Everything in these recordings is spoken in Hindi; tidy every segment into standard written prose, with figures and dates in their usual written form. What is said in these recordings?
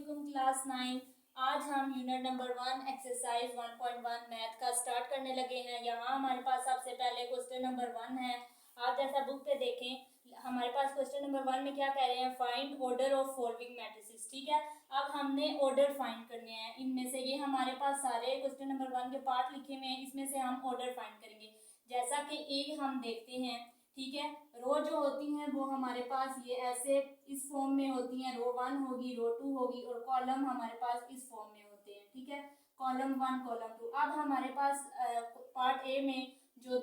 क्लास 9। आज हम यूनिट नंबर 1 एक्सरसाइज 1.1 मैथ का स्टार्ट करने लगे हैं। यहाँ हमारे पास सबसे पहले क्वेश्चन नंबर 1 है। आप जैसा बुक पे देखें, हमारे पास क्वेश्चन नंबर 1 में क्या कह रहे हैं, find order of following matrices. ठीक है, अब हमने ऑर्डर फाइंड करने हैं इनमें से। ये हमारे पास सारे क्वेश्चन नंबर 1 के पार्ट लिखे हुए हैं, इसमें से हम ऑर्डर फाइंड करेंगे। जैसा कि एक हम देखते हैं, ठीक है, रो जो होती हैं वो हमारे पास ये ऐसे इस फॉर्म में होती हैं। रो 1 होगी, रो 2 होगी, और कॉलम हमारे पास इस फॉर्म में होते हैं। ठीक है, कॉलम 1 कॉलम 2। अब हमारे पास पार्ट ए में जो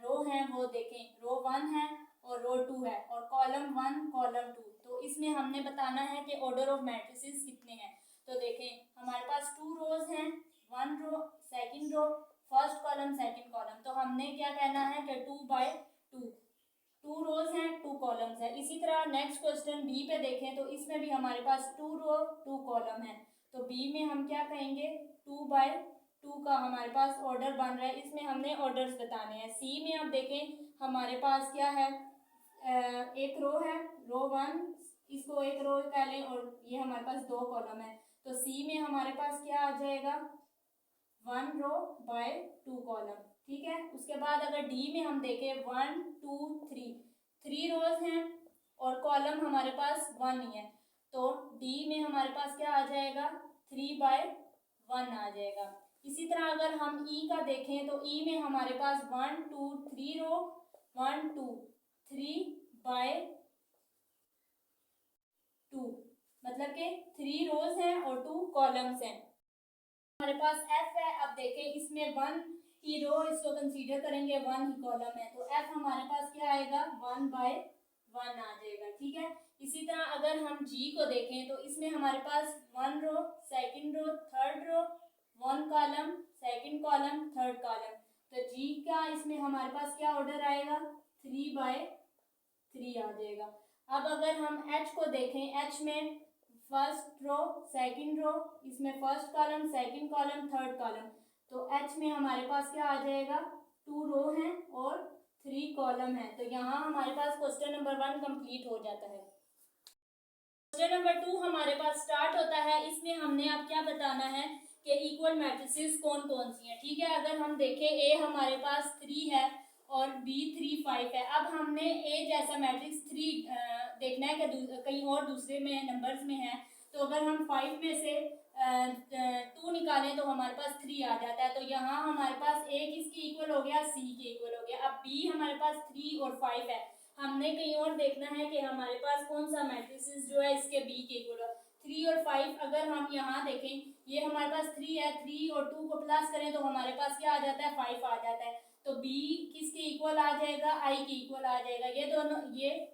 रो हैं वो देखें, रो 1 है और रो 2 है, और कॉलम 1 कॉलम 2। तो इसमें हमने बताना है कि ऑर्डर ऑफ मैट्रिसेस कितने हैं। तो देखें, हमारे पास 2 रोज हैं, 1 row, second row, first column, second column. तो हमने क्या कहना है कि 2/2, 2 रोज हैं, 2 कॉलम्स है। इसी तरह नेक्स्ट क्वेश्चन बी पे देखें तो इसमें भी हमारे पास 2 रो 2 कॉलम है। तो बी में हम क्या कहेंगे, 2/2 का हमारे पास ऑर्डर बन रहा है। इसमें हमने ऑर्डर्स बताने हैं। सी में आप देखें हमारे पास क्या है, एक रो है, रो 1, इसको एक रो कह लें, और ये हमारे पास 2 कॉलम है। तो सी में हमारे पास क्या आ जाएगा, 1 रो बाय 2 कॉलम। ठीक है, उसके बाद अगर डी में हम देखें 1 2 3 रोज हैं और कॉलम हमारे पास 1 ही है। तो डी में हमारे पास क्या आ जाएगा, 3/1 आ जाएगा। इसी तरह अगर हम ई का देखें तो ई में हमारे पास 1 2 3 रो, 1 2 3/2, मतलब कि 3 रोज हैं और 2 कॉलम्स हैं। हमारे पास एफ है। अब देखें, इसमें 1 ही रो इसको कंसीडर करेंगे, 1 ही कॉलम है। तो एफ हमारे पास क्या आएगा, 1/1 आ जाएगा। ठीक है, इसी तरह अगर हम जी को देखें तो इसमें हमारे पास 1 row, second row, third row, 1 column, second column, third column. तो जी का इसमें हमारे पास क्या ऑर्डर आएगा, 3/3 आ जाएगा। अब अगर हम एच को देखें, एच में फर्स्ट रो, सेकंड रो, इसमें first column, second column, third column. तो एच में हमारे पास क्या आ जाएगा, 2 रो हैं और 3 कॉलम है। तो यहाँ हमारे पास क्वेश्चन नंबर 1 कंप्लीट हो जाता है। क्वेश्चन नंबर 2 हमारे पास स्टार्ट होता है। इसमें हमने अब क्या बताना है कि इक्वल मैट्रिसेस कौन कौन सी हैं। ठीक है, अगर हम देखें ए हमारे पास 3 है और बी 3 5 है। अब हमने ए जैसा मैट्रिक्स 3 देखना है कि कहीं और दूसरे में नंबर्स में है। तो अगर हम 5 में से 2 निकालें तो हमारे पास 3 आ जाता है। तो यहाँ हमारे पास ए किसके इक्वल हो गया, सी के इक्वल हो गया। अब बी हमारे पास 3 और 5 है। हमने कहीं और देखना है कि हमारे पास कौन सा मैट्रिसेस जो है इसके बी के इक्वल हो। 3 और 5 अगर हम यहाँ देखें, ये हमारे पास 3 है, 3 और 2 को प्लस करें तो हमारे पास क्या आ जाता है, 5 आ जाता है। तो बी किसके इक्वल आ जाएगा, आई के इक्वल आ जाएगा। ये दोनों ये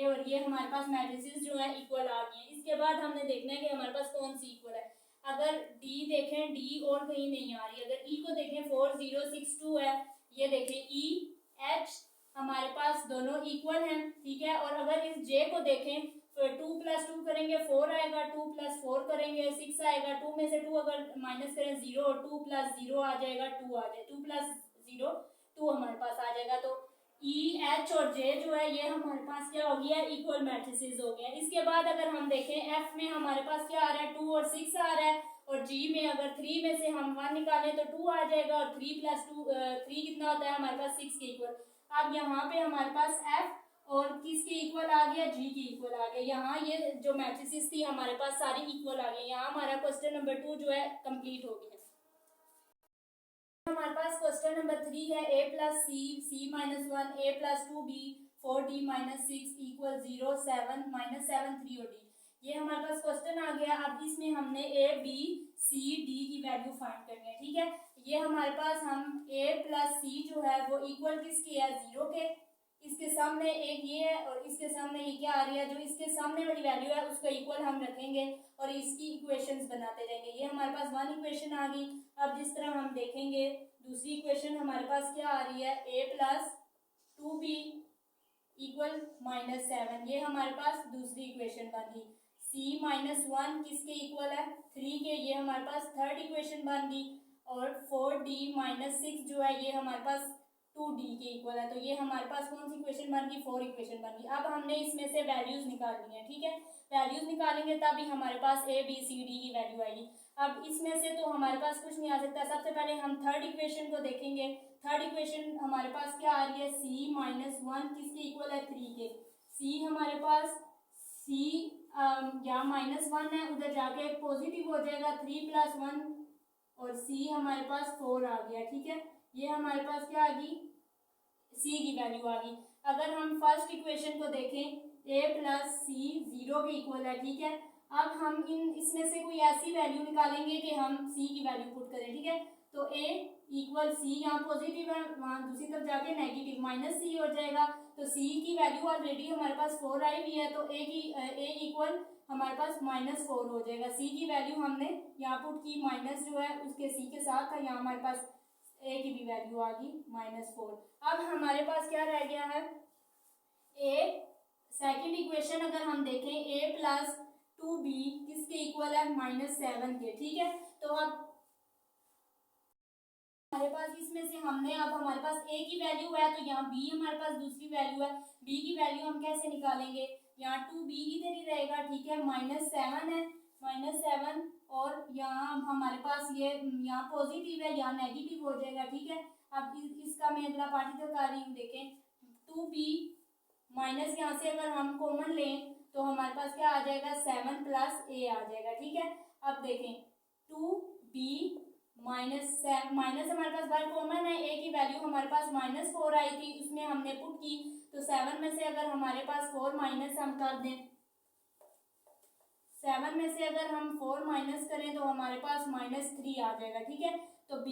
और ये हमारे पास मैट्रिसेस जो है इक्वल आ गए हैं। इसके बाद हमने देखना है कि हमारे पास कौन सी इक्वल है। अगर डी देखें, डी और कहीं नहीं आ रही। अगर ई को देखें 4 0 6 2 है। ये देखें ई एच हमारे पास दोनों इक्वल हैं। ठीक है, और अगर इस जे को देखें तो 2 + 2 करेंगे 4 आएगा, 2 + 4 करेंगे 6 आएगा, 2 में से 2 अगर माइनस करें 0, और 2 + 0 आ जाएगा 2 आ जाएगा, 2 + 0 2 हमारे पास आ जाएगा। तो ई एच और जे जो है ये हमारे पास क्या हो गया, इक्वल मैट्रिसेस हो गया। इसके बाद अगर हम देखें एफ में हमारे पास क्या आ रहा है, 2 और 6 आ रहा है, और जी में अगर 3 में से हम 1 निकालें तो 2 आ जाएगा, और 3 + 2 3 कितना होता है हमारे पास 6 के इक्वल। अब यहाँ पे हमारे पास एफ और किसके इक्वल आ गया, जी की इक्वल आ गया। यहाँ ये जो मैट्रिसेस थी हमारे पास सारी इक्वल आ गई। यहाँ हमारा क्वेश्चन नंबर 2 जो है कंप्लीट हो गया। हमारे पास क्वेश्चन नंबर 3 है, a + c c - 1 a + 2b 4d - 6 = 0 7 - 7 3 और d। ये हमारे पास क्वेश्चन आ गया। अब इसमें हमने a b c d की वैल्यू फाइंड करनी है। ठीक है, ये हमारे पास हम a + c जो है वो इक्वल किसके है, 0 के। इसके सामने एक ये है और इसके सामने ये क्या आ रही है, जो इसके सामने वाली वैल्यू है उसको इक्वल हम रखेंगे और इसकी इक्वेशंस बनाते जाएंगे। ये हमारे पास 1 इक्वेशन आ गई। अब जिस तरह हम देखेंगे दूसरी इक्वेशन हमारे पास क्या आ रही है, a + 2b = -7। ये हमारे पास दूसरी इक्वेशन बन गई। c - 1 किसके इक्वल है, 3 के। ये हमारे पास थर्ड इक्वेशन बन गई। और 4d - 6 जो है ये हमारे पास 2d के इक्वल है। तो ये हमारे पास कौन सी इक्वेशन बन गई, 4 इक्वेशन बन गई। अब हमने इसमें से वैल्यूज निकालनी है। ठीक है, वैल्यूज निकालेंगे तभी हमारे पास ए बी सी डी की वैल्यू आएगी। अब इसमें से तो हमारे पास कुछ नहीं आ सकता। सबसे पहले हम थर्ड इक्वेशन को देखेंगे। थर्ड इक्वेशन हमारे पास क्या आ रही है, c माइनस वन किसके इक्वल है, 3 के। c हमारे पास c यहाँ माइनस वन है, उधर जाके पॉजिटिव हो जाएगा 3 प्लस 1 और c हमारे पास 4 आ गया। ठीक है, ये हमारे पास क्या आ गई, c की वैल्यू आ गई। अगर हम फर्स्ट इक्वेशन को देखें a प्लस सी 0 के इक्वल है। ठीक है, अब हम इसमें से कोई ऐसी वैल्यू निकालेंगे कि हम c की वैल्यू पुट करें। ठीक है, तो a इक्वल सी, यहाँ पॉजिटिव है, वहाँ दूसरी तरफ जाके नेगेटिव माइनस सी हो जाएगा। तो c की वैल्यू ऑलरेडी हमारे पास 4 आई हुई है, तो a इक्वल हमारे पास -4 हो जाएगा। c की वैल्यू हमने यहाँ पुट की, माइनस जो है उसके c के साथ था, यहाँ हमारे पास a की भी वैल्यू आ गई -4। अब हमारे पास क्या रह गया है, a सेकेंड इक्वेशन अगर हम देखें a प्लस 2b किसके इक्वल है, -7 के। ठीक है, तो अब हमारे पास इसमें से हमने, अब हमारे पास a की वैल्यू है तो यहाँ b हमारे पास दूसरी वैल्यू है। b की वैल्यू हम कैसे निकालेंगे, यहाँ 2b इधर ही रहेगा। ठीक है, -7 है, -7 और यहाँ हमारे पास ये यहाँ पॉजिटिव है, यहाँ नेगेटिव हो जाएगा। ठीक है, अब इसका मैं अगला पार्टिकल कर रही हूँ। देखें 2b माइनस यहाँ से अगर हम कॉमन लें तो हमारे पास क्या आ जाएगा, 7 प्लस a आ जाएगा। ठीक है, अब देखें 2b माइनस हमारे पास बाहर कॉमन है, a की वैल्यू हमारे पास -4 आई थी, उसमें हमने पुट की, तो 7 में से अगर हमारे पास 4 माइनस हम कर दें, 7 में से अगर हम 4 माइनस करें तो हमारे पास -3 आ जाएगा। ठीक है, तो b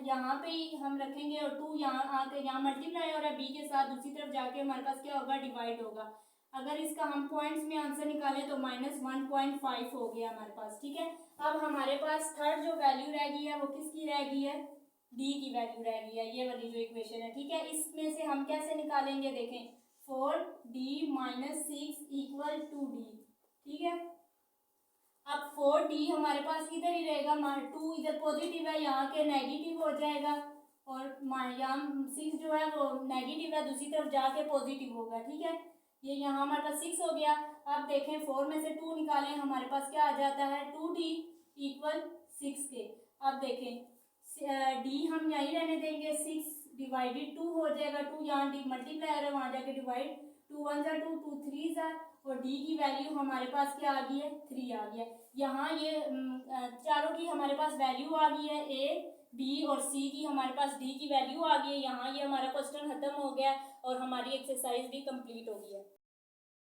यहाँ पे ही हम रखेंगे और 2 यहाँ आके यहाँ मल्टीप्लाई हो रहा है b के साथ, दूसरी तरफ जाके हमारे पास क्या होगा, डिवाइड होगा। अगर इसका हम पॉइंट्स में आंसर निकालें तो -1.5 हो गया हमारे पास। ठीक है, अब हमारे पास थर्ड जो वैल्यू रह गई है वो किसकी रह गई है, d की वैल्यू रह गई है, ये वाली जो इक्वेशन है। ठीक है, इसमें से हम कैसे निकालेंगे, देखें 4d minus 6 equal to d। ठीक है, अब 4d हमारे पास इधर ही रहेगा, 2 इधर पॉजिटिव है, यहाँ के नेगेटिव हो जाएगा और यहाँ 6 जो है वो नेगेटिव है, दूसरी तरफ जाके पॉजिटिव होगा। ठीक है, ये यहाँ हमारे पास 6 हो गया। अब देखें 4 में से 2 निकालें, हमारे पास क्या आ जाता है, 2d इक्वल 6 के। अब देखें d हम यहीं रहने देंगे, 6 डिवाइडेड 2 हो जाएगा, 2 यहाँ डी मल्टीप्लाई है, वहाँ जाके डिवाइड, 2 1 जा 2, 2 3 जा, और d की वैल्यू हमारे पास क्या आ गई है, 3 आ गया। यहाँ ये चारों की हमारे पास वैल्यू आ गई है, a b और c की हमारे पास d की वैल्यू आ गई है। यहाँ ये हमारा क्वेश्चन खत्म हो गया और हमारी एक्सरसाइज भी कंप्लीट हो गई है।